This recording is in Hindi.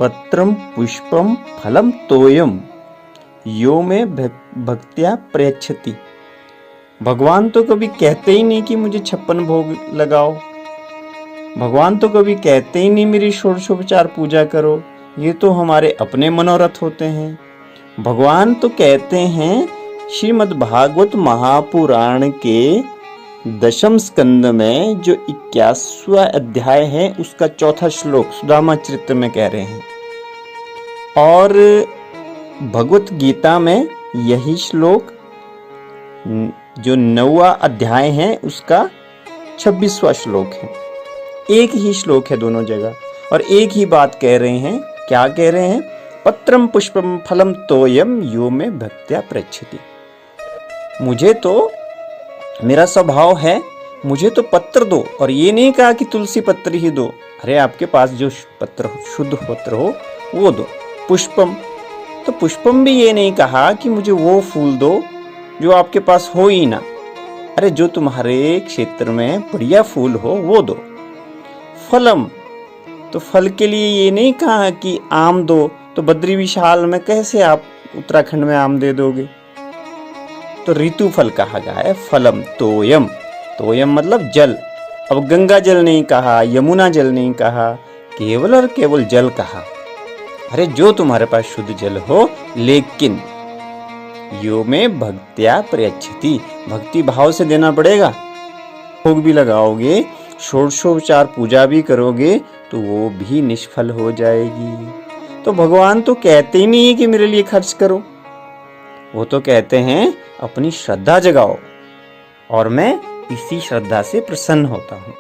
पत्रम पुष्पम फलम तोयम यो में भक्त्या प्रयच्छति। भगवान तो कभी कहते ही नहीं कि मुझे 56 भोग लगाओ। भगवान तो कभी कहते ही नहीं मेरी षोडशोपचार पूजा करो। ये तो हमारे अपने मनोरथ होते हैं। भगवान तो कहते हैं श्रीमद् भागवत महापुराण के 10वें स्कंद में जो 21वां अध्याय है उसका 4था श्लोक सुदामा चरित्र में कह रहे हैं, और भगवत गीता में यही श्लोक जो 9वां अध्याय है उसका 26वां श्लोक है। एक ही श्लोक है दोनों जगह, और एक ही बात कह रहे हैं। क्या कह रहे हैं? पत्रम पुष्पम फलम तोयम यो में भक्त्या प्रयच्छति। मुझे तो, मेरा स्वभाव है, मुझे तो पत्र दो, और ये नहीं कहा कि तुलसी पत्र ही दो। अरे आपके पास जो पत्र शुद्ध पत्र हो वो दो। पुष्पम, तो पुष्पम भी ये नहीं कहा कि मुझे वो फूल दो जो आपके पास हो ही ना। अरे जो तुम्हारे क्षेत्र में बढ़िया फूल हो वो दो। फलम, तो फल के लिए ये नहीं कहा कि आम दो, तो बद्री विशाल में कैसे आप उत्तराखंड में आम दे दोगे? तो ऋतु फल कहा गया है। फलम तोयम, तोयम मतलब जल। अब गंगा जल नहीं कहा, यमुना जल नहीं कहा, केवल और केवल जल कहा। अरे जो तुम्हारे पास शुद्ध जल हो, लेकिन यो में भक्त्या प्रयच्छति, भक्ति भाव से देना पड़ेगा। भोग भी लगाओगे, षोडशोपचार पूजा भी करोगे तो वो भी निष्फल हो जाएगी। तो भगवान तो कहते ही नहीं है कि मेरे लिए खर्च करो। वो तो कहते हैं अपनी श्रद्धा जगाओ, और मैं इसी श्रद्धा से प्रसन्न होता हूँ।